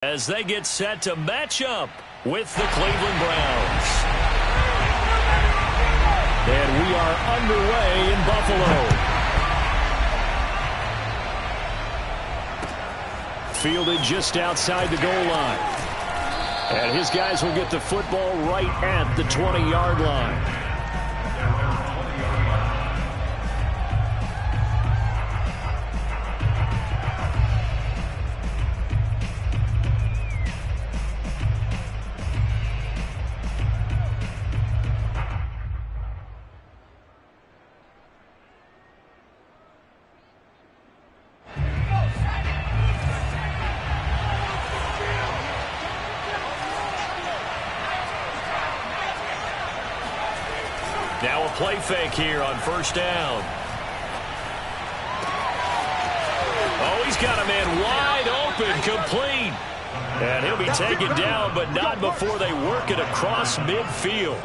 as they get set to match up with the Cleveland Browns. And we are underway in Buffalo. Fielded just outside the goal line. And his guys will get the football right at the 20-yard line. Now a play fake here on first down. Oh, he's got a man wide open, complete. And he'll be taken down, but not before they work it across midfield.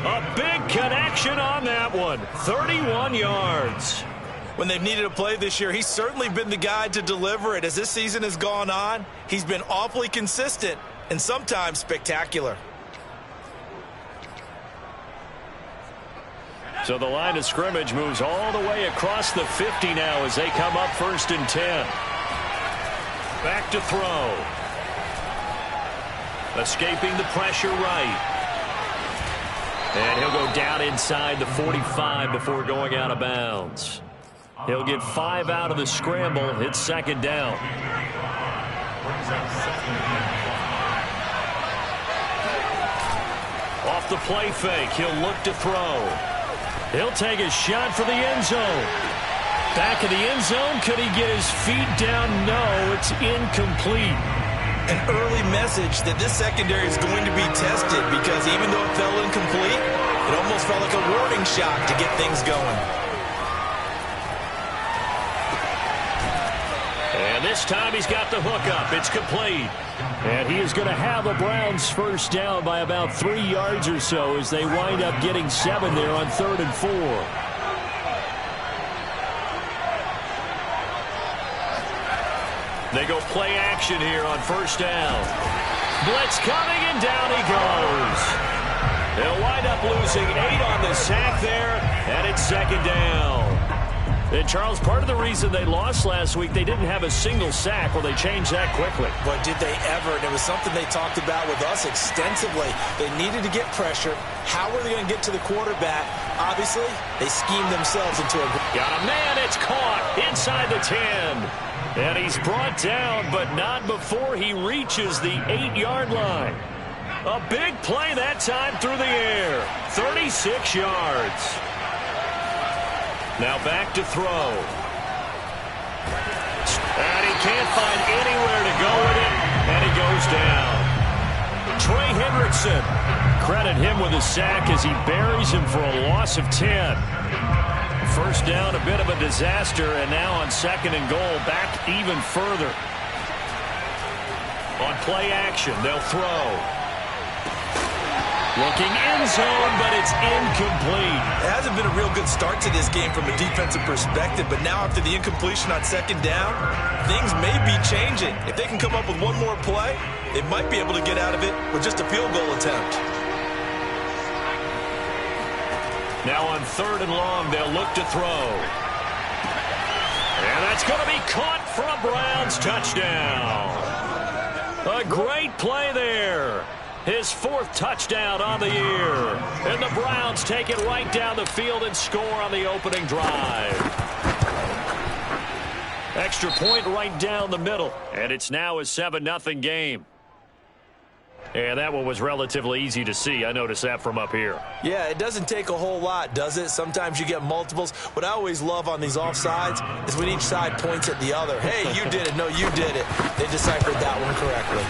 A big connection on that one. 31 yards. When they've needed a play this year, he's certainly been the guy to deliver it. As this season has gone on, he's been awfully consistent and sometimes spectacular. So the line of scrimmage moves all the way across the 50 now as they come up 1st and 10. Back to throw. Escaping the pressure right. And he'll go down inside the 45 before going out of bounds. He'll get 5 out of the scramble. It's 2nd down. Off the play fake, he'll look to throw. He'll take a shot for the end zone. Back in the end zone, could he get his feet down? No, it's incomplete. An early message that this secondary is going to be tested because even though it fell incomplete, it almost felt like a warning shot to get things going. And this time he's got the hook up. It's complete. And he is going to have a Browns first down by about 3 yards or so as they wind up getting 7 there on 3rd and 4. They go play action here on first down. Blitz coming, and down he goes. They'll wind up losing 8 on the sack there, and it's 2nd down. And, Charles, part of the reason they lost last week, they didn't have a single sack. Well, they changed that quickly. But did they ever? And it was something they talked about with us extensively. They needed to get pressure. How were they going to get to the quarterback? Obviously, they schemed themselves into a... Got a man. It's caught inside the 10. And he's brought down, but not before he reaches the 8-yard line. A big play that time through the air. 36 yards. Now back to throw. And he can't find anywhere to go with it, and he goes down. Trey Hendrickson, credit him with a sack as he buries him for a loss of 10. First down, a bit of a disaster, and now on 2nd and goal, back even further. On play action, they'll throw. Looking end zone, but it's incomplete. It hasn't been a real good start to this game from a defensive perspective, but now after the incompletion on 2nd down, things may be changing. If they can come up with one more play, they might be able to get out of it with just a field goal attempt. Now on 3rd and long, they'll look to throw. And that's going to be caught for a Browns touchdown. A great play there. His 4th touchdown on the year. And the Browns take it right down the field and score on the opening drive. Extra point right down the middle. And it's now a 7-0 game. And that one was relatively easy to see. I noticed that from up here. Yeah, it doesn't take a whole lot, does it? Sometimes you get multiples. What I always love on these offsides is when each side points at the other. Hey, you did it. No, you did it. They deciphered that one correctly.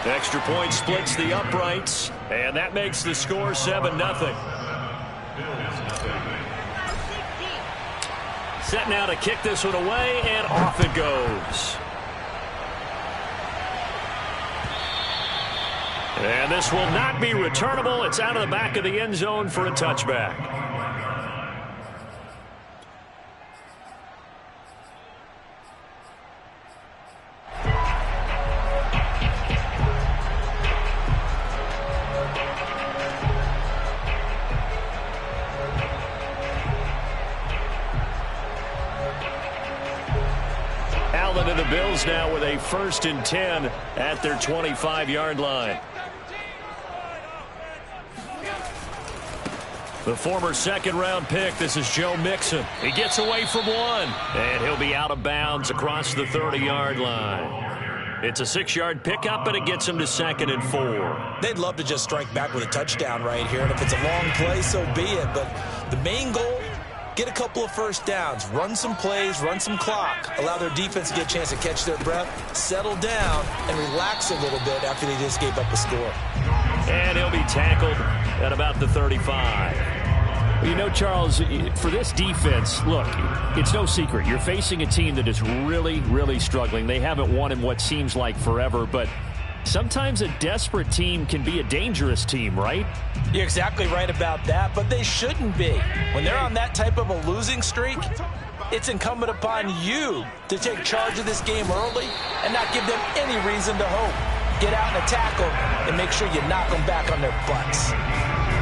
Extra point splits the uprights, and that makes the score 7-0. Set now to kick this one away, and off it goes. And this will not be returnable. It's out of the back of the end zone for a touchback. Browns now with a 1st and 10 at their 25-yard line. The former second-round pick, this is Joe Mixon. He gets away from one, and he'll be out of bounds across the 30-yard line. It's a 6-yard pickup, and it gets him to 2nd and 4. They'd love to just strike back with a touchdown right here, and if it's a long play, so be it. But the main goal, get a couple of first downs, run some plays, run some clock, allow their defense to get a chance to catch their breath, settle down, and relax a little bit after they just gave up a score. And he'll be tackled at about the 35. You know, Charles, for this defense, look, it's no secret. You're facing a team that is really, really struggling. They haven't won in what seems like forever, but sometimes a desperate team can be a dangerous team, right? You're exactly right about that, but they shouldn't be. When they're on that type of a losing streak, it's incumbent upon you to take charge of this game early and not give them any reason to hope. Get out and attack them and make sure you knock them back on their butts.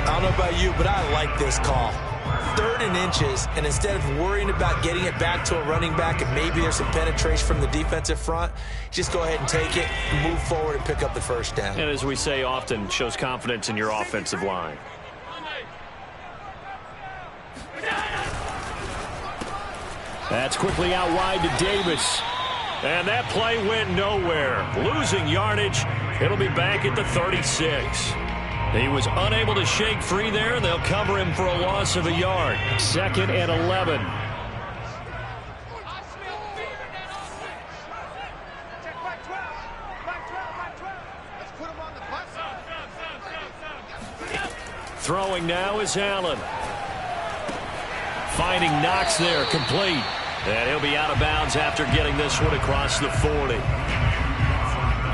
I don't know about you, but I like this call. 3rd and inches, and instead of worrying about getting it back to a running back and maybe there's some penetration from the defensive front, just go ahead and take it, move forward, and pick up the first down. And as we say often, shows confidence in your offensive line. That's quickly out wide to Davis. And that play went nowhere. Losing yardage. It'll be back at the 36. He was unable to shake free there. They'll cover him for a loss of a yard. 2nd and 11. Throwing now is Allen. Finding Knox there, complete. And he'll be out of bounds after getting this one across the 40.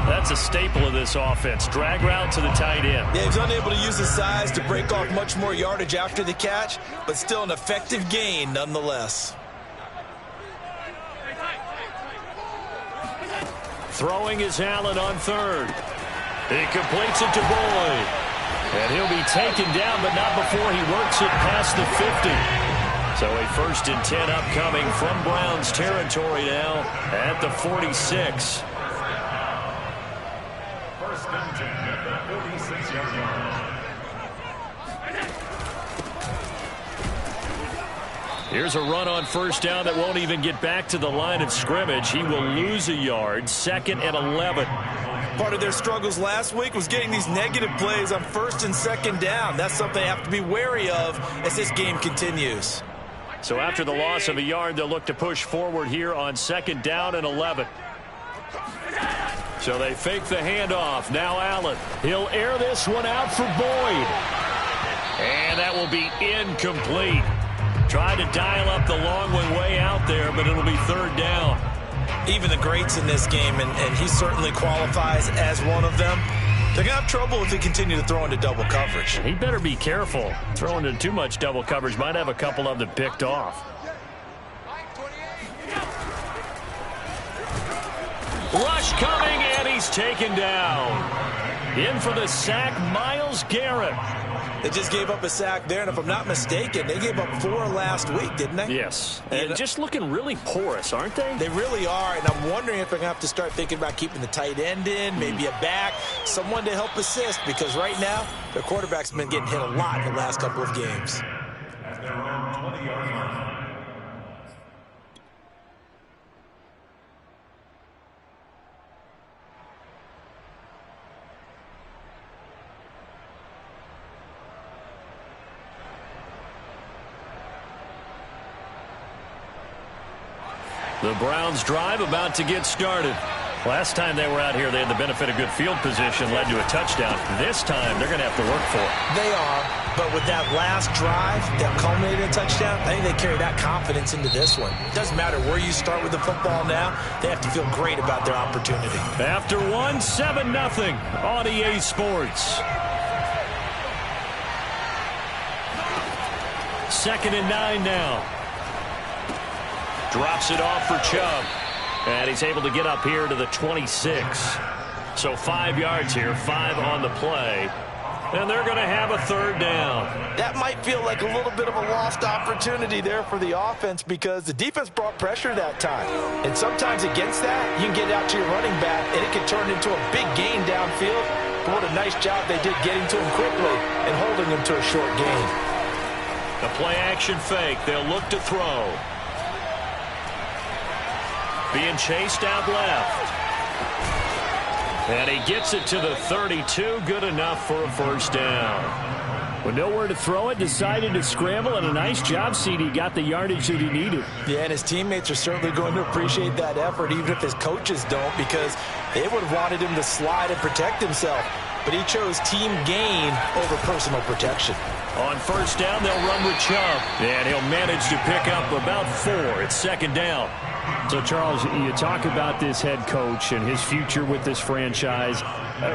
That's a staple of this offense. Drag route to the tight end. Yeah, he's unable to use his size to break off much more yardage after the catch, but still an effective gain nonetheless. Throwing is Allen on 3rd. He completes it to Boyd. And he'll be taken down, but not before he works it past the 50. So a 1st and 10 upcoming from Browns territory now at the 46. 1st and 10 at the 46-yard line. Here's a run on 1st down that won't even get back to the line of scrimmage. He will lose a yard. 2nd and 11. Part of their struggles last week was getting these negative plays on 1st and 2nd down. That's something they have to be wary of as this game continues. So after the loss of a yard, they'll look to push forward here on 2nd down and 11. So they fake the handoff. Now Allen. He'll air this one out for Boyd. And that will be incomplete. Tried to dial up the long one way out there, but it'll be 3rd down. Even the greats in this game, and he certainly qualifies as one of them, they're going to have trouble if they continue to throw into double coverage. He better be careful. Throwing into too much double coverage might have a couple of them picked off. Rush coming, and he's taken down. In for the sack, Myles Garrett. They just gave up a sack there, and if I'm not mistaken, they gave up 4 last week, didn't they? Yes, and just looking really porous, aren't they? They really are, and I'm wondering if they're going to have to start thinking about keeping the tight end in, maybe a back, someone to help assist, because right now, their quarterback's been getting hit a lot in the last couple of games. At their own 20-yard line. The Browns drive about to get started. Last time they were out here, they had the benefit of good field position, led to a touchdown. This time, they're going to have to work for it. They are, but with that last drive that culminated in a touchdown, I think they carry that confidence into this one. It doesn't matter where you start with the football now. They have to feel great about their opportunity. After 7-0 on EA Sports. 2nd and 9 now. Drops it off for Chubb. And he's able to get up here to the 26. So 5 yards here, 5 on the play. And they're going to have a third down. That might feel like a little bit of a lost opportunity there for the offense because the defense brought pressure that time. And sometimes against that, you can get out to your running back, and it can turn into a big gain downfield. But what a nice job they did getting to him quickly and holding him to a short gain. The play-action fake. They'll look to throw. Being chased out left. And he gets it to the 32. Good enough for a first down. With nowhere to throw it, decided to scramble, and a nice job, CD. Got the yardage that he needed. Yeah, and his teammates are certainly going to appreciate that effort, even if his coaches don't, because they would have wanted him to slide and protect himself. But he chose team gain over personal protection. On first down, they'll run with Chubb. And he'll manage to pick up about 4. It's second down. So, Charles, you talk about this head coach and his future with this franchise.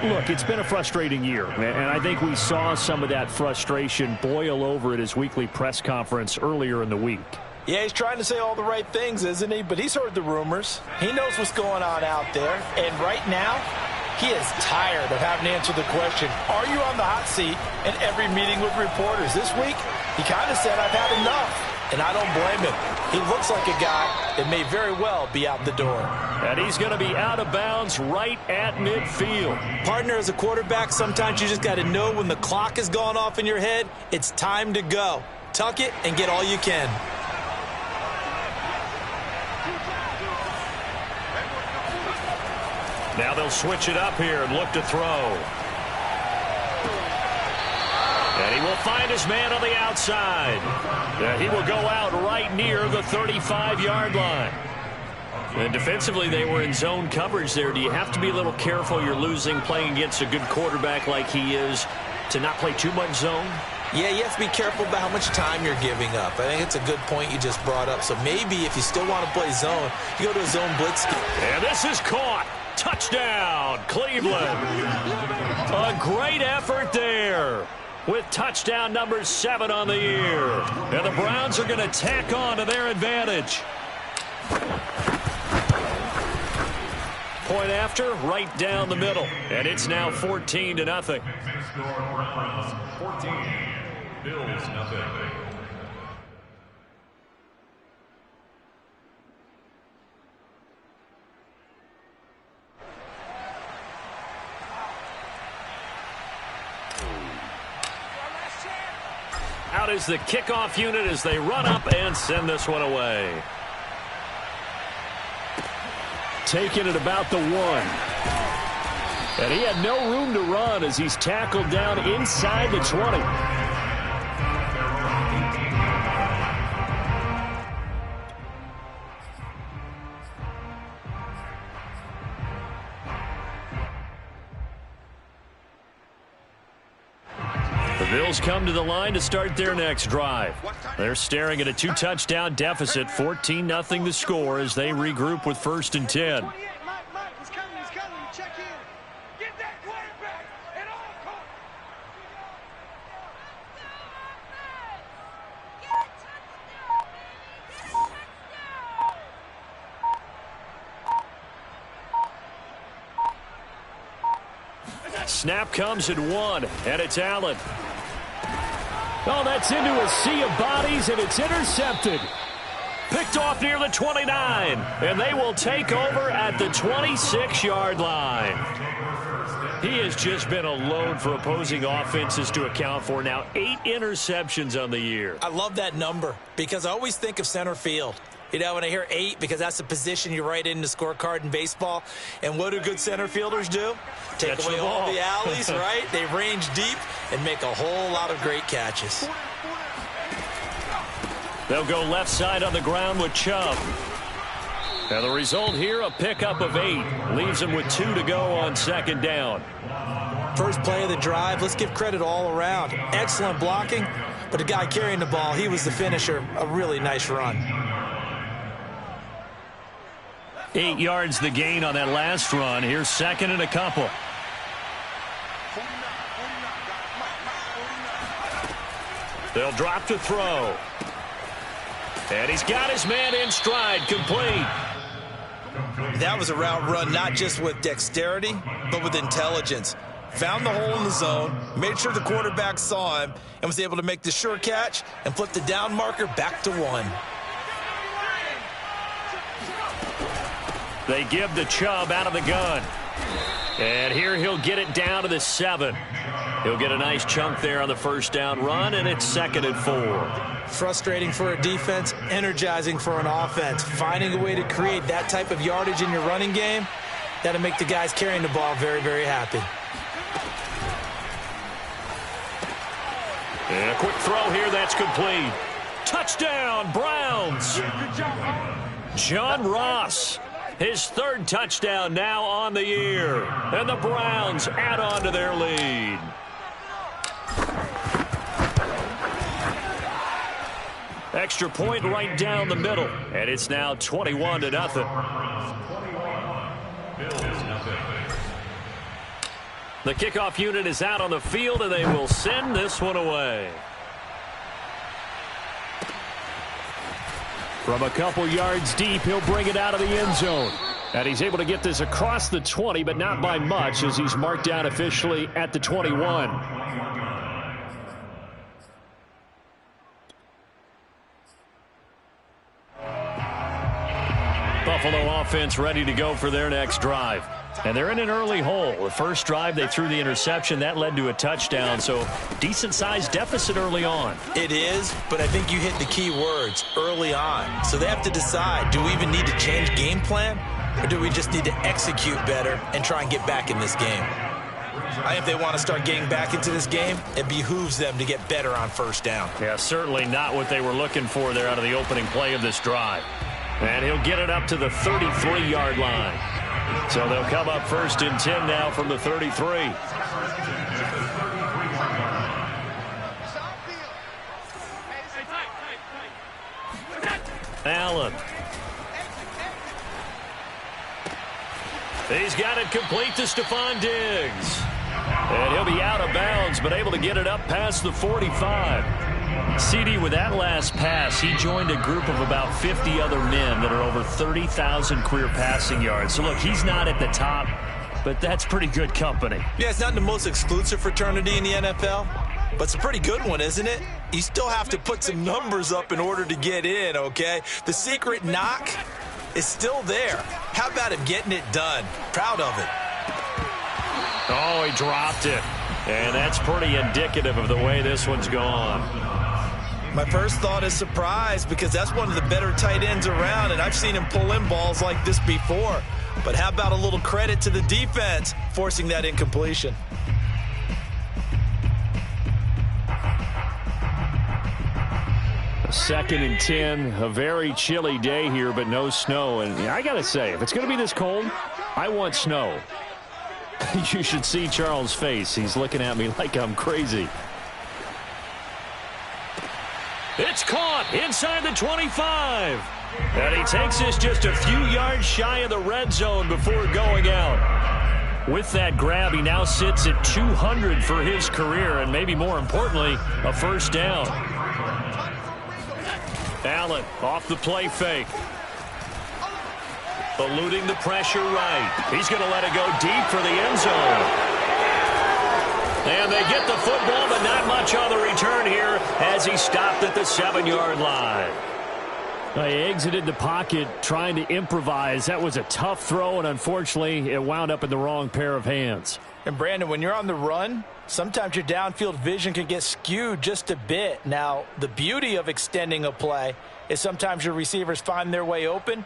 Look, it's been a frustrating year, and I think we saw some of that frustration boil over at his weekly press conference earlier in the week. Yeah, he's trying to say all the right things, isn't he? But he's heard the rumors. He knows what's going on out there. And right now, he is tired of having to answer the question, are you on the hot seat in every meeting with reporters? This week, he kind of said, I've had enough. And I don't blame him. He looks like a guy that may very well be out the door. And he's going to be out of bounds right at midfield. Partner, as a quarterback, sometimes you just got to know when the clock has gone off in your head, it's time to go. Tuck it and get all you can. Now they'll switch it up here and look to throw. And he will find his man on the outside. And he will go out right near the 35-yard line. And defensively, they were in zone coverage there. Do you have to be a little careful you're losing playing against a good quarterback like he is to not play too much zone? Yeah, you have to be careful about how much time you're giving up. I think it's a good point you just brought up. So maybe if you still want to play zone, you go to a zone blitz scheme. And this is caught. Touchdown, Cleveland. A great effort there with touchdown number 7 on the year. And the Browns are going to tack on to their advantage. Point after, right down the middle. And it's now 14-0. Score Browns 14, Bills nothing. Out is the kickoff unit as they run up and send this one away. Taking it about the 1. And he had no room to run as he's tackled down inside the 20. The Bills come to the line to start their next drive. They're staring at a 2-touchdown deficit, 14-0 the score as they regroup with 1st and 10. Snap comes at 1, and it's Allen. Oh, that's into a sea of bodies, and it's intercepted. Picked off near the 29, and they will take over at the 26-yard line. He has just been a load for opposing offenses to account for. Now 8 interceptions on the year. I love that number because I always think of center field. You know, when I hear 8, because that's the position you write in the scorecard in baseball. And what do good center fielders do? Take away all the alleys, right? They range deep and make a whole lot of great catches. They'll go left side on the ground with Chubb. And the result here, a pickup of 8. Leaves him with 2 to go on 2nd down. First play of the drive, let's give credit all around. Excellent blocking, but the guy carrying the ball, he was the finisher. A really nice run. 8 yards the gain on that last run. Here's 2nd and a couple. They'll drop to throw. And he's got his man in stride, complete. That was a route run not just with dexterity, but with intelligence. found the hole in the zone, made sure the quarterback saw him, and was able to make the sure catch and flip the down marker back to 1. They give the Chubb out of the gun. And here he'll get it down to the 7. He'll get a nice chunk there on the first down run, and it's 2nd and 4. Frustrating for a defense, energizing for an offense. Finding a way to create that type of yardage in your running game, that'll make the guys carrying the ball very, very happy. And a quick throw here, that's complete. Touchdown, Browns. John Ross, his 3rd touchdown now on the year. And the Browns add on to their lead. Extra point right down the middle. And it's now 21-0. The kickoff unit is out on the field, and they will send this one away. From a couple yards deep, he'll bring it out of the end zone. And he's able to get this across the 20, but not by much, as he's marked down officially at the 21. Buffalo offense ready to go for their next drive. And they're in an early hole. The first drive, they threw the interception. That led to a touchdown, so decent-sized deficit early on. It is, but I think you hit the key words, early on. So they have to decide, do we even need to change game plan, or do we just need to execute better and try and get back in this game? I think if they want to start getting back into this game, it behooves them to get better on first down. Yeah, certainly not what they were looking for there out of the opening play of this drive. And he'll get it up to the 33-yard line. So they'll come up 1st and 10 now from the 33. Allen. He's got it complete to Stephon Diggs. And he'll be out of bounds, but able to get it up past the 45. CD, with that last pass, he joined a group of about 50 other men that are over 30,000 career passing yards. So, look, he's not at the top, but that's pretty good company. Yeah, it's not the most exclusive fraternity in the NFL, but it's a pretty good one, isn't it? You still have to put some numbers up in order to get in, okay? The secret knock is still there. How about him getting it done? Proud of it. Oh, he dropped it. And that's pretty indicative of the way this one's gone. My first thought is surprise, because that's one of the better tight ends around, and I've seen him pull in balls like this before. But how about a little credit to the defense forcing that incompletion? Second and 10, a very chilly day here, but no snow. And I got to say, if it's going to be this cold, I want snow. You should see Charles' face. He's looking at me like I'm crazy. It's caught inside the 25. And he takes this just a few yards shy of the red zone before going out. With that grab, he now sits at 200 for his career, and maybe more importantly, a first down. Allen off the play fake. Eluding the pressure right. He's going to let it go deep for the end zone. And they get the football, but not much on the return here as he stopped at the 7-yard line. He exited the pocket trying to improvise. That was a tough throw, and unfortunately, it wound up in the wrong pair of hands. And, Brandon, when you're on the run, sometimes your downfield vision can get skewed just a bit. Now, the beauty of extending a play is sometimes your receivers find their way open,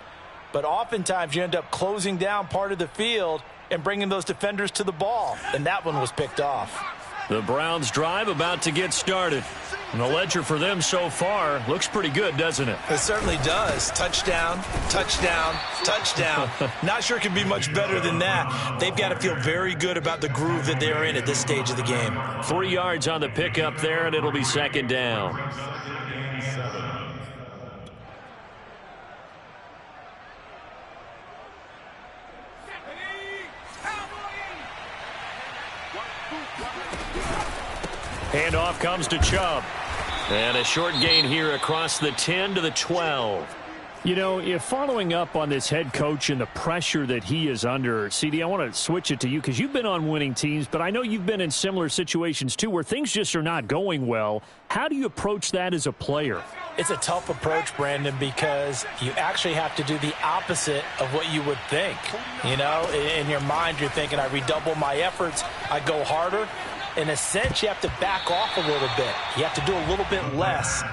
but oftentimes you end up closing down part of the field and bringing those defenders to the ball, and that one was picked off. The Browns drive about to get started. And the ledger for them so far looks pretty good, doesn't it? It certainly does. Touchdown, touchdown, touchdown. Not sure it can be much better than that. They've got to feel very good about the groove that they're in at this stage of the game. 3 yards on the pickup there, and it'll be 2nd down. Handoff comes to Chubb. And a short gain here across the 10 to the 12. You know, if following up on this head coach and the pressure that he is under, CD, I want to switch it to you because you've been on winning teams, but I know you've been in similar situations too where things just are not going well. How do you approach that as a player? It's a tough approach, Brandon, because you actually have to do the opposite of what you would think. You know, in your mind, you're thinking, I redouble my efforts, I go harder. In a sense, you have to back off a little bit. You have to do a little bit less.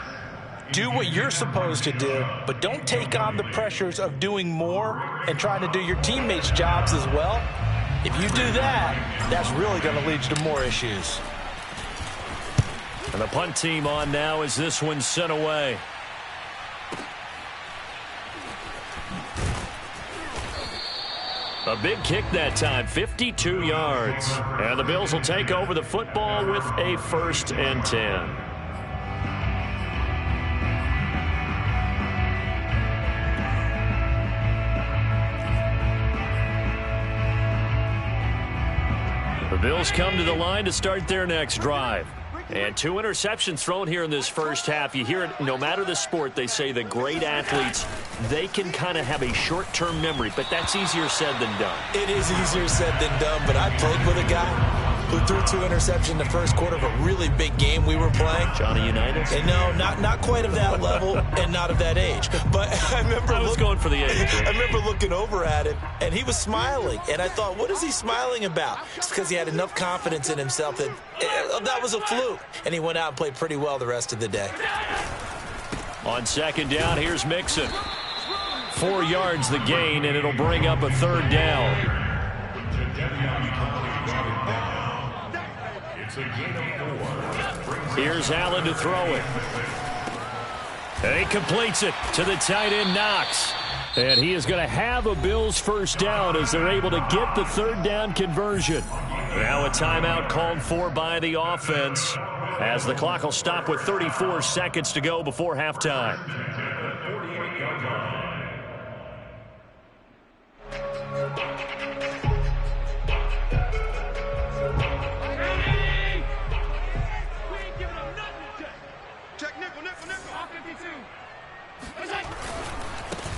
Do what you're supposed to do, but don't take on the pressures of doing more and trying to do your teammates' jobs as well. If you do that, that's really going to lead to more issues. And the punt team on now as this one's sent away. A big kick that time, 52 yards. And the Bills will take over the football with a 1st and 10. The Bills come to the line to start their next drive. And 2 interceptions thrown here in this first half. You hear it, no matter the sport, they say the great athletes, they can kind of have a short-term memory, but that's easier said than done. It is easier said than done, but I played with a guy who threw 2 interceptions in the first quarter of a really big game we were playing. Johnny Unitas? And no, not quite of that level and not of that age. But I was going for the age. I remember looking over at him, and he was smiling. And I thought, what is he smiling about? It's because he had enough confidence in himself that that was a fluke. And he went out and played pretty well the rest of the day. On 2nd down, here's Mixon. 4 yards the gain, and it'll bring up a 3rd down. Here's Allen to throw it. And he completes it to the tight end, Knox. And he is going to have a Bills 1st down as they're able to get the 3rd down conversion. Now a timeout called for by the offense as the clock will stop with 34 seconds to go before halftime.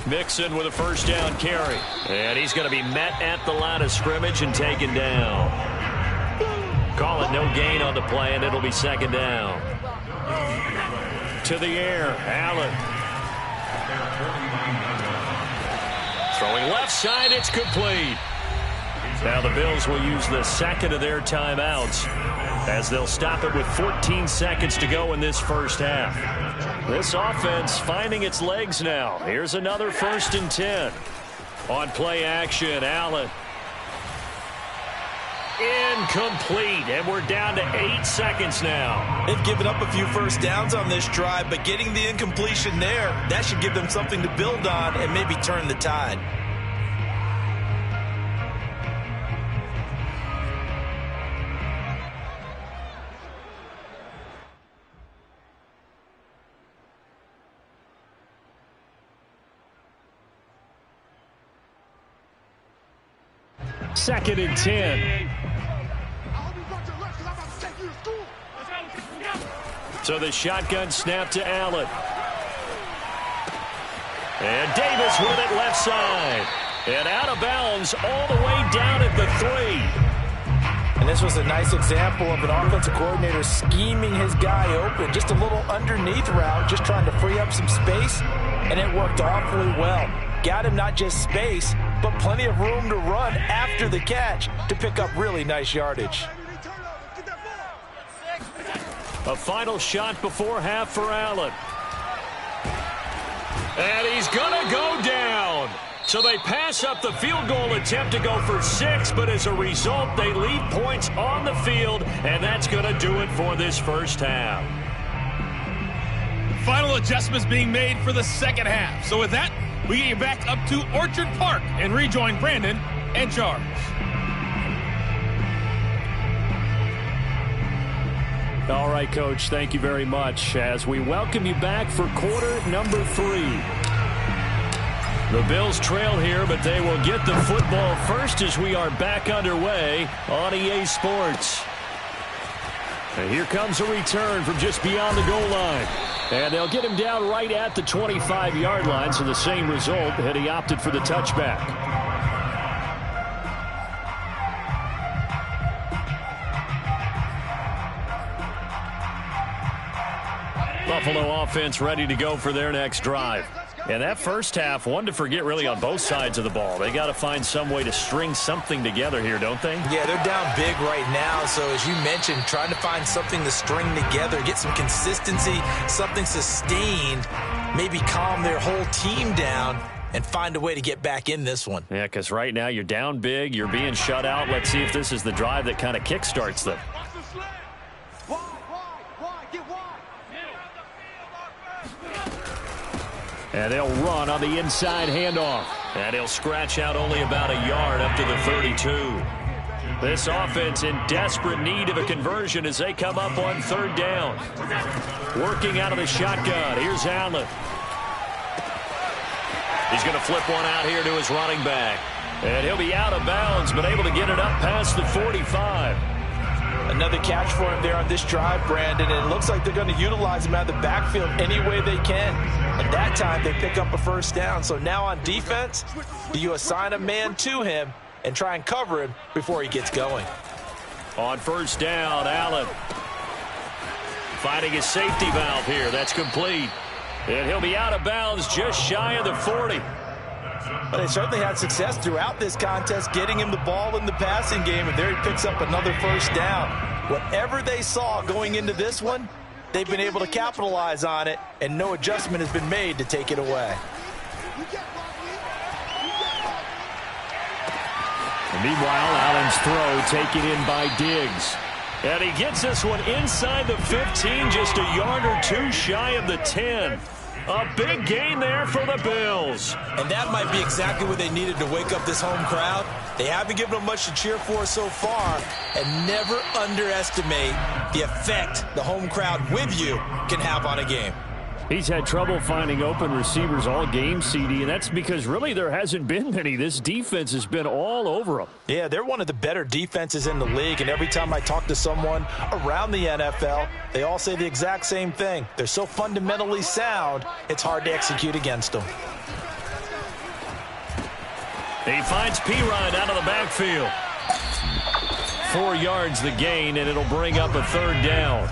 Mixon with a 1st down carry. And he's going to be met at the line of scrimmage and taken down. Call it no gain on the play, and it'll be 2nd down. To the air, Allen. Throwing left side, it's complete. Now the Bills will use the 2nd of their timeouts as they'll stop it with 14 seconds to go in this first half. This offense finding its legs now. Here's another 1st and 10. On play action, Allen. Incomplete, and we're down to 8 seconds now. They've given up a few first downs on this drive, but getting the incompletion there, that should give them something to build on and maybe turn the tide. Second and 10. So the shotgun snap to Allen. And Davis with it left side. And out of bounds all the way down at the 3. And this was a nice example of an offensive coordinator scheming his guy open. Just a little underneath route, just trying to free up some space. And it worked awfully well. Got him not just space, but plenty of room to run after the catch to pick up really nice yardage. A final shot before half for Allen. And he's going to go down. So they pass up the field goal attempt to go for 6, but as a result, they leave points on the field, and that's going to do it for this first half. Final adjustments being made for the second half. So with that, we get you back up to Orchard Park and rejoin Brandon and Charles. All right, Coach, thank you very much as we welcome you back for quarter number 3. The Bills trail here, but they will get the football first as we are back underway on EA Sports. And here comes a return from just beyond the goal line. And they'll get him down right at the 25-yard line, so the same result, and he opted for the touchback. Buffalo offense ready to go for their next drive. And that first half, one to forget really on both sides of the ball. They got to find some way to string something together here, don't they? Yeah, they're down big right now. So as you mentioned, trying to find something to string together, get some consistency, something sustained, maybe calm their whole team down and find a way to get back in this one. Yeah, because right now you're down big, you're being shut out. Let's see if this is the drive that kind of kickstarts them. And they'll run on the inside handoff. And he'll scratch out only about a yard up to the 32. This offense in desperate need of a conversion as they come up on third down. Working out of the shotgun. Here's Allen. He's going to flip one out here to his running back. And he'll be out of bounds, but able to get it up past the 45. Another catch for him there on this drive, Brandon, and it looks like they're going to utilize him out of the backfield any way they can. And that time they pick up a first down. So now on defense, do you assign a man to him and try and cover him before he gets going? On first down, Allen finding his safety valve here. That's complete. And he'll be out of bounds just shy of the 40. But they certainly had success throughout this contest getting him the ball in the passing game, and there he picks up another first down. Whatever they saw going into this one, they've been able to capitalize on it, and no adjustment has been made to take it away. And meanwhile, Allen's throw taken in by Diggs. And he gets this one inside the 15, just a yard or two shy of the 10. A big gain there for the Bills. And that might be exactly what they needed to wake up this home crowd. They haven't given them much to cheer for so far. And never underestimate the effect the home crowd with you can have on a game. He's had trouble finding open receivers all game, CD, and that's because really there hasn't been many. This defense has been all over them. Yeah, they're one of the better defenses in the league, and every time I talk to someone around the NFL, they all say the exact same thing. They're so fundamentally sound, it's hard to execute against them. He finds Pirine out of the backfield. 4 yards the gain, and it'll bring up a third down.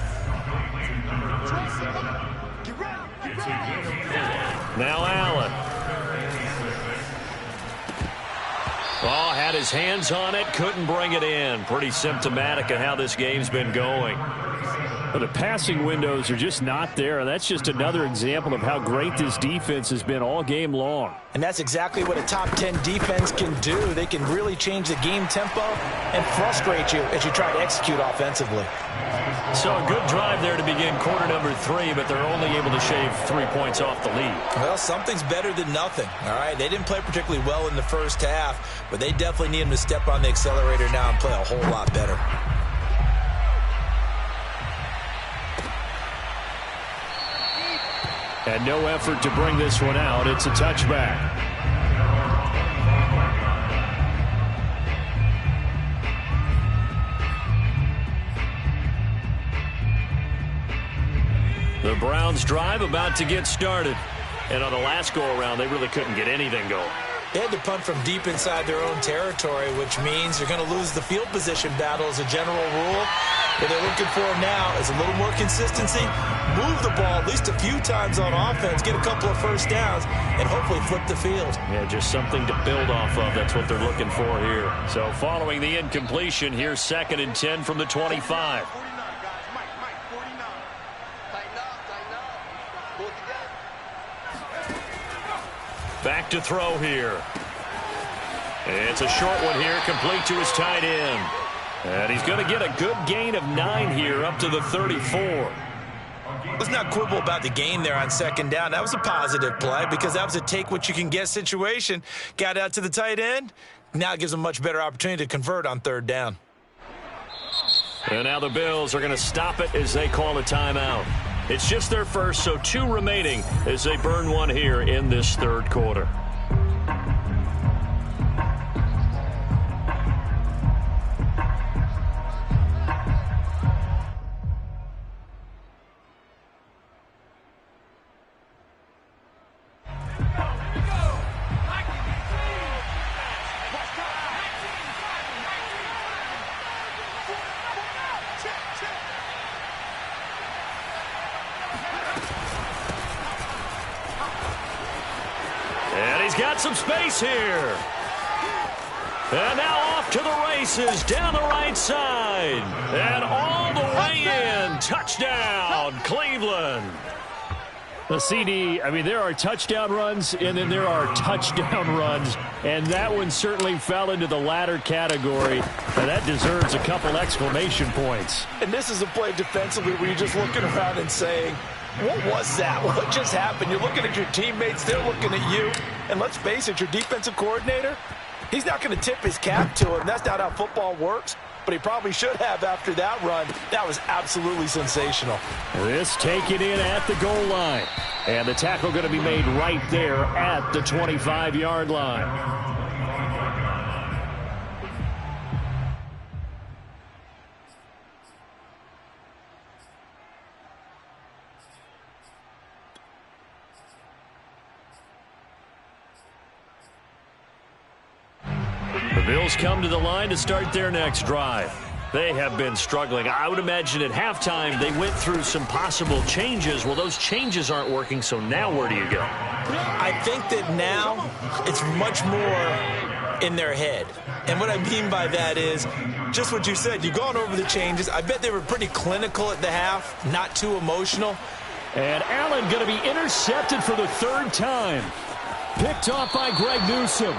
Now Allen. Oh, had his hands on it, couldn't bring it in. Pretty symptomatic of how this game's been going. But the passing windows are just not there, and that's just another example of how great this defense has been all game long. And that's exactly what a top 10 defense can do. They can really change the game tempo and frustrate you as you try to execute offensively. So a good drive there to begin quarter number 3, but they're only able to shave 3 points off the lead. Well, something's better than nothing, all right? They didn't play particularly well in the first half, but they definitely need them to step on the accelerator now and play a whole lot better. And no effort to bring this one out. It's a touchback. The Browns drive about to get started. And on the last go-around, they really couldn't get anything going. They had to punt from deep inside their own territory, which means you're going to lose the field position battle as a general rule. What they're looking for now is a little more consistency, move the ball at least a few times on offense, get a couple of first downs, and hopefully flip the field. Yeah, just something to build off of. That's what they're looking for here. So following the incompletion, here's 2nd and 10 from the 25. Back to throw here. It's a short one here, complete to his tight end. And he's going to get a good gain of 9 here up to the 34. Let's not quibble about the gain there on 2nd down. That was a positive play because that was a take-what-you-can-get situation. Got out to the tight end. Now it gives them a much better opportunity to convert on 3rd down. And now the Bills are going to stop it as they call a timeout. It's just their first, so 2 remaining as they burn one here in this 3rd quarter. He's got some space here. And now off to the races down the right side. And all the way in. Touchdown, Cleveland. The CD, I mean, there are touchdown runs, and then there are touchdown runs. And that one certainly fell into the latter category. And that deserves a couple exclamation points. And this is a play defensively where you're just looking around and saying, what was that? What just happened? You're looking at your teammates. They're looking at you. And let's face it, your defensive coordinator, he's not going to tip his cap to him. That's not how football works. But he probably should have after that run. That was absolutely sensational. This taken in at the goal line. And the tackle going to be made right there at the 25-yard line. The Bills come to the line to start their next drive. They have been struggling. I would imagine at halftime they went through some possible changes. Well, those changes aren't working, so now where do you go? I think that now it's much more in their head. And what I mean by that is just what you said. You've gone over the changes. I bet they were pretty clinical at the half, not too emotional. And Allen going to be intercepted for the third time. Picked off by Greg Newsome.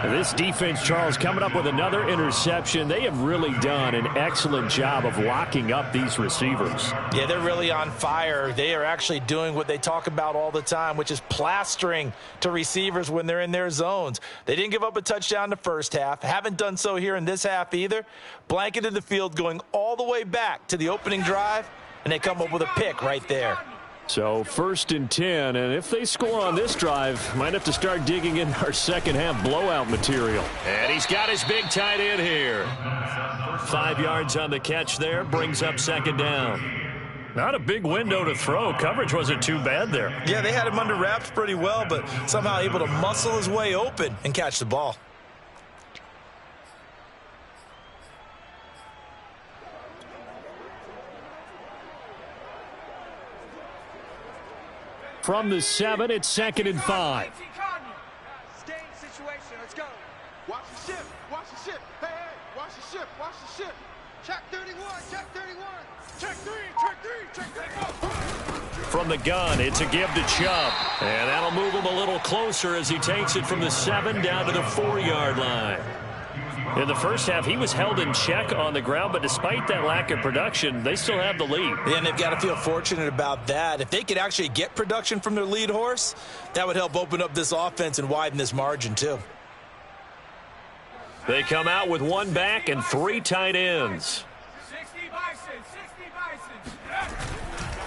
This defense, Charles, coming up with another interception. They have really done an excellent job of locking up these receivers. Yeah, they're really on fire. They are actually doing what they talk about all the time, which is plastering to receivers when they're in their zones. They didn't give up a touchdown in the first half. Haven't done so here in this half either. Blanketed the field going all the way back to the opening drive, and they come up with a pick right there. So 1st and 10, and if they score on this drive, might have to start digging in our second half blowout material. And he's got his big tight end here. 5 yards on the catch there, brings up second down. Not a big window to throw. Coverage wasn't too bad there. Yeah, they had him under wraps pretty well, but somehow able to muscle his way open and catch the ball. From the 7, it's 2nd and 5. Let's go. Watch the ship. Watch the ship. Hey, watch the ship. Watch the ship. Check 31. Check 31. Check 3. Check 3. Check 3. From the gun, it's a give to Chubb. And that'll move him a little closer as he takes it from the 7 down to the 4-yard line. In the first half, he was held in check on the ground, but despite that lack of production, they still have the lead. Yeah, and they've got to feel fortunate about that. If they could actually get production from their lead horse, that would help open up this offense and widen this margin too. They come out with 1 back and 3 tight ends. 60 Bison.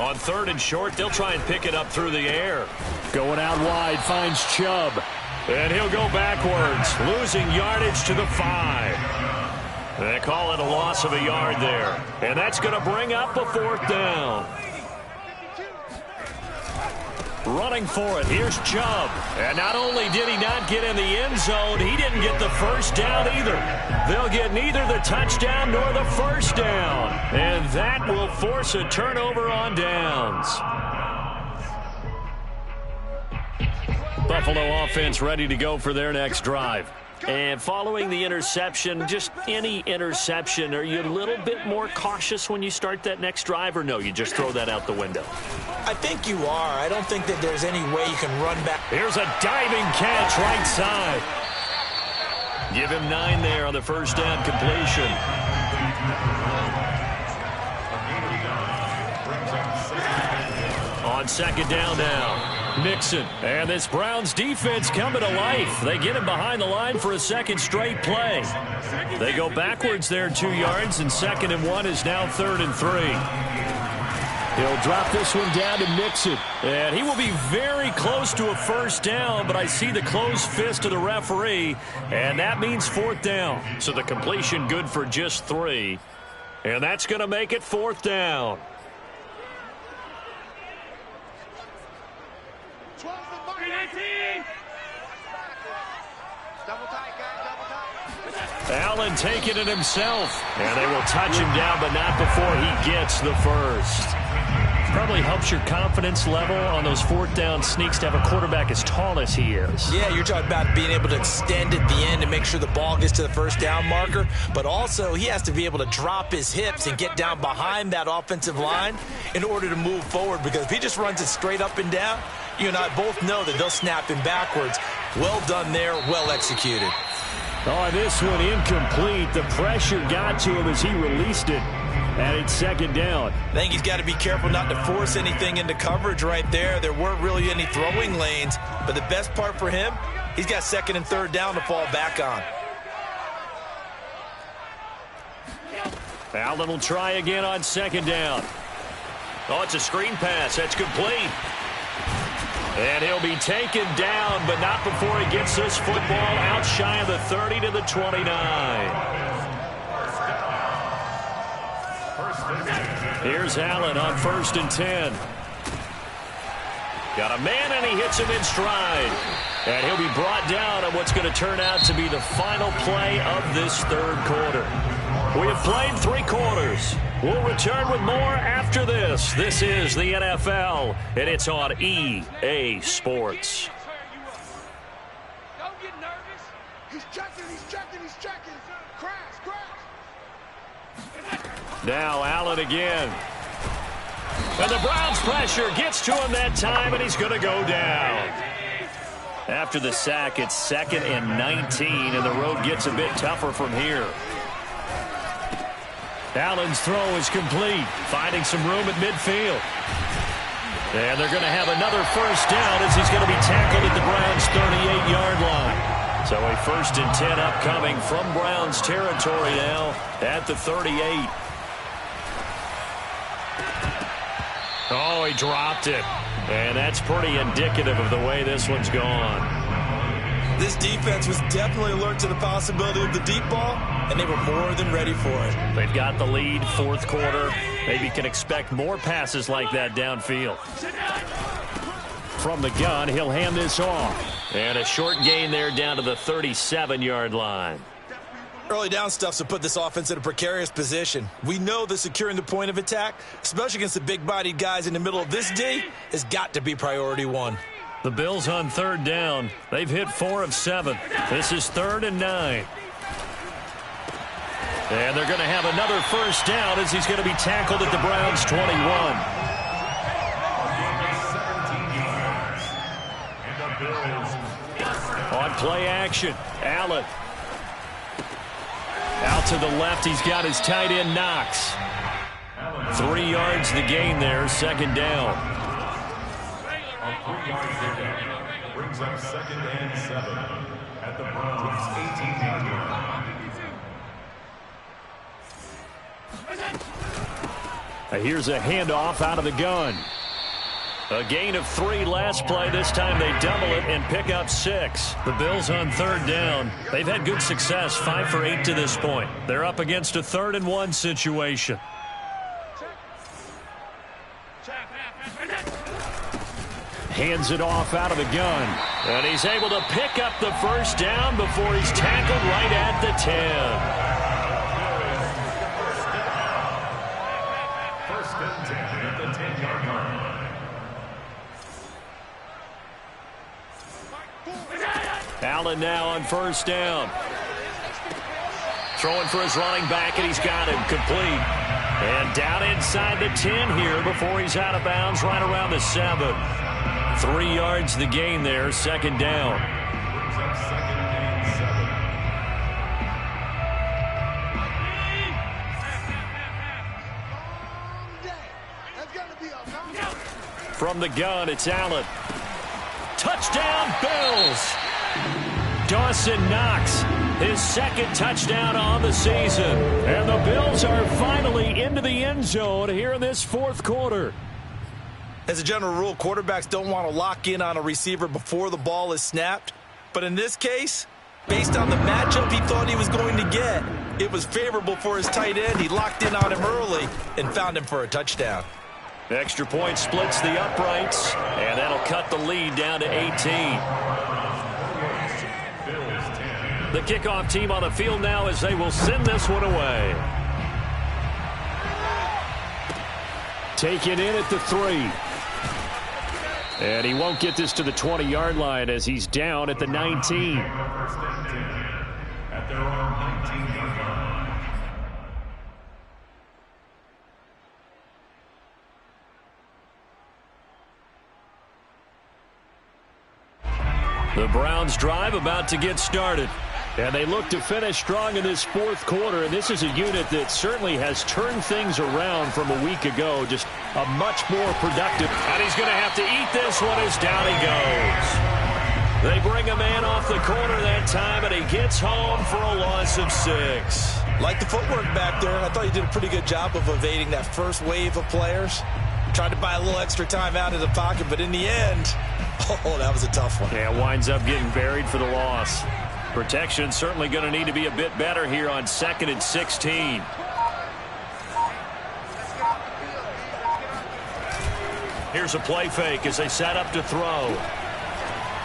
On 3rd and short, they'll try and pick it up through the air. Going out wide, finds Chubb. And he'll go backwards, losing yardage to the 5. They call it a loss of a yard there. And that's going to bring up a 4th down. Running for it, here's Chubb. And not only did he not get in the end zone, he didn't get the first down either. They'll get neither the touchdown nor the first down. And that will force a turnover on downs. Buffalo offense ready to go for their next drive. And following the interception, just any interception, are you a little bit more cautious when you start that next drive, or no, you just throw that out the window? I think you are. I don't think that there's any way you can run back. Here's a diving catch right side. Give him 9 there on the first down completion. On 2nd down now. Mixon, and this Browns defense coming to life. They get him behind the line for a 2nd straight play. They go backwards there 2 yards, and 2nd and 1 is now 3rd and 3. He'll drop this one down to Mixon, and he will be very close to a first down, but I see the closed fist of the referee, and that means 4th down. So the completion good for just 3, and that's going to make it 4th down. Allen taking it himself. And they will touch him down, but not before he gets the first. Probably helps your confidence level on those fourth down sneaks to have a quarterback as tall as he is. Yeah, you're talking about being able to extend at the end and make sure the ball gets to the first down marker. But also, he has to be able to drop his hips and get down behind that offensive line in order to move forward. Because if he just runs it straight up and down, you and I both know that they'll snap him backwards. Well done there, well executed. Oh, this one incomplete. The pressure got to him as he released it. And it's second down. I think he's got to be careful not to force anything into coverage right there. There weren't really any throwing lanes. But the best part for him, he's got second and third down to fall back on. Allen will try again on second down. Oh, it's a screen pass. That's complete. And he'll be taken down, but not before he gets this football out shy of the 30 to the 29. Here's Allen on 1st and 10. Got a man, and he hits him in stride. And he'll be brought down on what's going to turn out to be the final play of this third quarter. We have played 3 quarters. We'll return with more after this. This is the NFL, and it's on EA Sports. Don't get nervous. He's checking, he's checking, he's checking. Crash. Now Allen again. And the Browns' pressure gets to him that time, and he's going to go down. After the sack, it's 2nd and 19, and the road gets a bit tougher from here. Allen's throw is complete, finding some room at midfield. And they're going to have another first down as he's going to be tackled at the Browns' 38-yard line. So a 1st and 10 upcoming from Browns territory now at the 38. Oh, he dropped it. And that's pretty indicative of the way this one's gone. This defense was definitely alert to the possibility of the deep ball, and they were more than ready for it. They've got the lead, 4th quarter. Maybe can expect more passes like that downfield. From the gun, he'll hand this off. And a short gain there down to the 37-yard line. Early down stuffs will put this offense in a precarious position. We know that securing the point of attack, especially against the big-bodied guys in the middle of this D, has got to be priority 1. The Bills on 3rd down. They've hit 4 of 7. This is 3rd and 9. And they're going to have another first down as he's going to be tackled at the Browns' 21. On play action, Allen. Out to the left, he's got his tight end, Knox. 3 yards the gain there, 2nd down. Brings up 2nd and 7 at the Browns' 18-yard line. Here's a handoff out of the gun. A gain of 3 last play. This time they double it and pick up 6. The Bills on 3rd down. They've had good success, 5 for 8 to this point. They're up against a 3rd and 1 situation. Hands it off out of the gun. And he's able to pick up the first down before he's tackled right at the 10. 1st and 10 at the 10-yard line. Allen now on 1st down. Throwing for his running back, and he's got him complete. And down inside the 10 here before he's out of bounds right around the 7. 3 yards the gain there, 2nd down. Brings up 2nd and 7. From the gun, it's Allen. Touchdown, Bills! Dawson Knox, his 2nd touchdown on the season. And the Bills are finally into the end zone here in this 4th quarter. As a general rule, quarterbacks don't want to lock in on a receiver before the ball is snapped. But in this case, based on the matchup he thought he was going to get, it was favorable for his tight end. He locked in on him early and found him for a touchdown. Extra point splits the uprights, and that'll cut the lead down to 18. Bills 10, The kickoff team on the field now as they will send this one away. Taken in at the 3. And he won't get this to the 20-yard line as he's down at the 19. At their own 19-yard line. The Browns drive about to get started. And they look to finish strong in this fourth quarter. And this is a unit that certainly has turned things around from a week ago. Just a much more productive. And he's going to have to eat this one as down he goes. They bring a man off the corner that time, and he gets home for a loss of 6. Like the footwork back there, I thought he did a pretty good job of evading that first wave of players. Tried to buy a little extra time out of the pocket, but in the end, oh, that was a tough one. Yeah, winds up getting buried for the loss. Protection certainly going to need to be a bit better here on 2nd and 16. Here's a play fake as they set up to throw.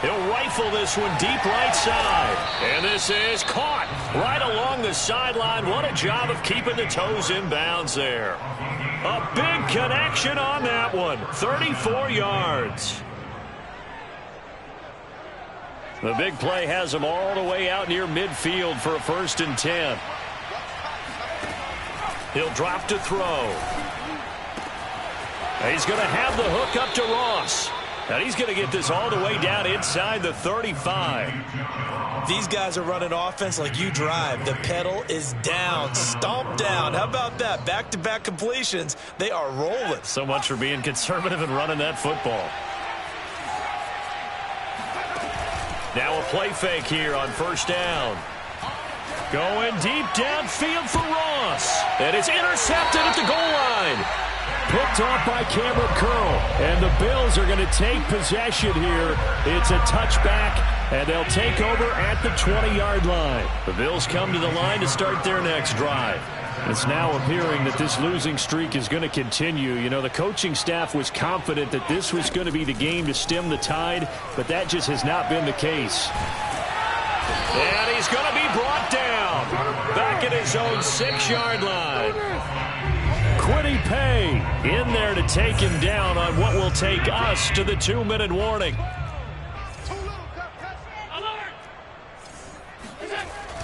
He'll rifle this one deep right side. And this is caught right along the sideline. What a job of keeping the toes in bounds there. A big connection on that one. 34 yards. The big play has him all the way out near midfield for a 1st and 10. He'll drop to throw. He's going to have the hook up to Ross. And he's going to get this all the way down inside the 35. These guys are running offense like you drive. The pedal is down, stomped down. How about that? Back-to-back completions. They are rolling. So much for being conservative and running that football. Now a play fake here on 1st down. Going deep downfield for Ross. And it's intercepted at the goal line. Picked off by Cameron Curl. And the Bills are going to take possession here. It's a touchback, and they'll take over at the 20-yard line. The Bills come to the line to start their next drive. It's now appearing that this losing streak is going to continue. You know, the coaching staff was confident that this was going to be the game to stem the tide, but that just has not been the case. And he's going to be brought down back at his own 6-yard line. Quiddy Pay in there to take him down on what will take us to the 2-minute warning.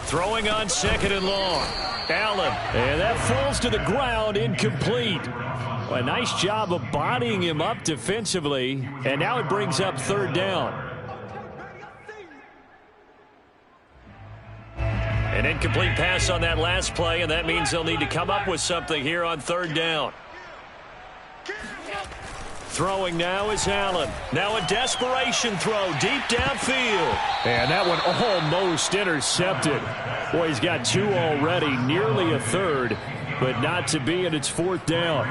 Throwing on 2nd and long. Allen, and that falls to the ground, incomplete. A nice job of bodying him up defensively, and now it brings up 3rd down. An incomplete pass on that last play, and that means they'll need to come up with something here on 3rd down. Throwing now is Allen. Now a desperation throw deep downfield. And that one almost intercepted. Boy, he's got 2 already, nearly a 3rd, but not to be, and it's 4th down.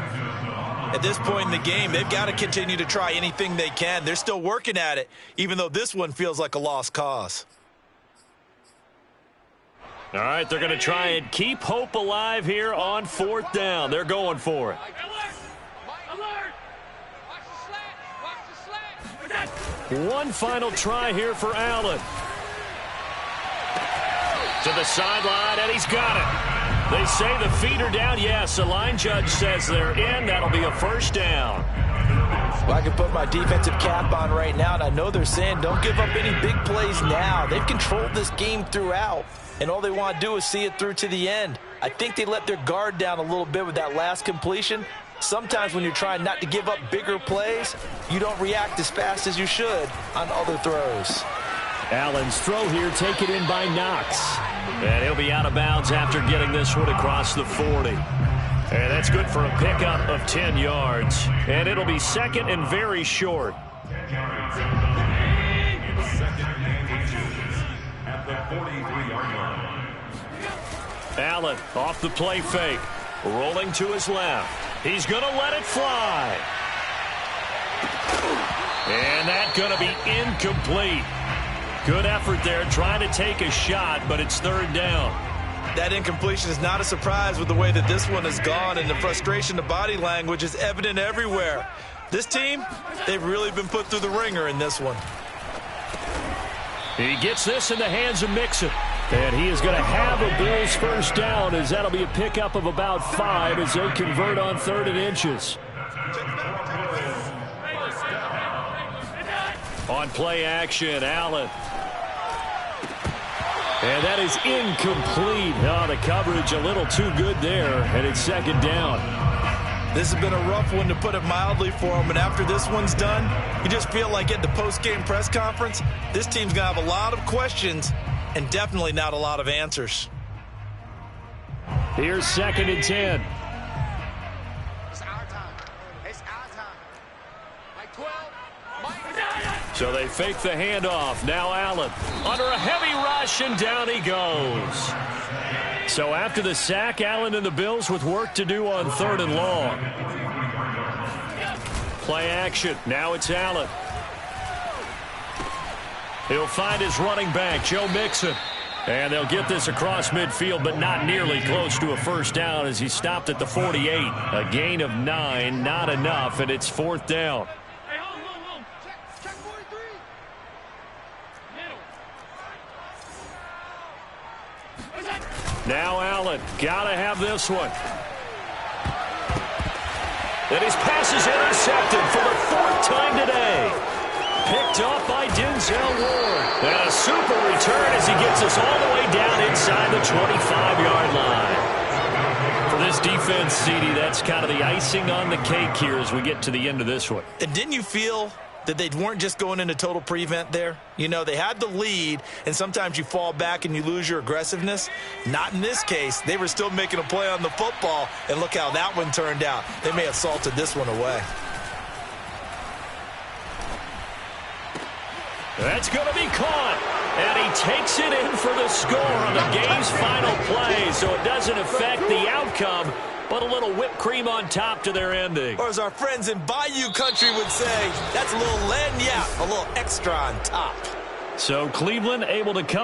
At this point in the game, they've got to continue to try anything they can. They're still working at it, even though this one feels like a lost cause. All right, they're going to try and keep hope alive here on 4th down. They're going for it. One final try here for Allen. To the sideline, and he's got it. They say the feet are down. Yes, the line judge says they're in. That'll be a 1st down. Well, I can put my defensive cap on right now, and I know they're saying don't give up any big plays now. They've controlled this game throughout, and all they want to do is see it through to the end. I think they let their guard down a little bit with that last completion. Sometimes when you're trying not to give up bigger plays, you don't react as fast as you should on other throws. Allen's throw here taken in by Knox. And he'll be out of bounds after getting this one across the 40. And that's good for a pickup of 10 yards. And it'll be 2nd and very short. 2 at the 43-yard line. Allen off the play fake. Rolling to his left. He's going to let it fly. And that's going to be incomplete. Good effort there trying to take a shot, but it's 3rd down. That incompletion is not a surprise with the way that this one has gone, and the frustration of body language is evident everywhere. This team, they've really been put through the ringer in this one. He gets this in the hands of Mixon. And he is going to have a Bills first down, as that'll be a pickup of about 5 as they convert on 3rd and inches. On play action, Allen. And that is incomplete. Oh, the coverage a little too good there, and it's 2nd down. This has been a rough one, to put it mildly, for him. And after this one's done, you just feel like at the post-game press conference, this team's going to have a lot of questions and definitely not a lot of answers. Here's 2nd and 10. It's our time. It's our time. Like 12. So they fake the handoff. Now Allen under a heavy rush, and down he goes. So after the sack, Allen and the Bills with work to do on 3rd and long. Play action. Now it's Allen. He'll find his running back, Joe Mixon. And they'll get this across midfield, but not nearly close to a first down, as he stopped at the 48. A gain of 9, not enough, and it's 4th down. Check 43. Now Allen, gotta have this one. And his pass is intercepted for the 4th time today. Picked off by Denzel Ward. And a super return as he gets us all the way down inside the 25-yard line. For this defense, CD, that's kind of the icing on the cake here as we get to the end of this one. And didn't you feel that they weren't just going into total prevent there? You know, they had the lead, and sometimes you fall back and you lose your aggressiveness. Not in this case. They were still making a play on the football, and look how that one turned out. They may have salted this one away. That's going to be caught, and he takes it in for the score on the game's final play, so it doesn't affect the outcome, but a little whipped cream on top to their ending. Or as our friends in Bayou Country would say, that's a little lagniappe, a little extra on top. So Cleveland able to come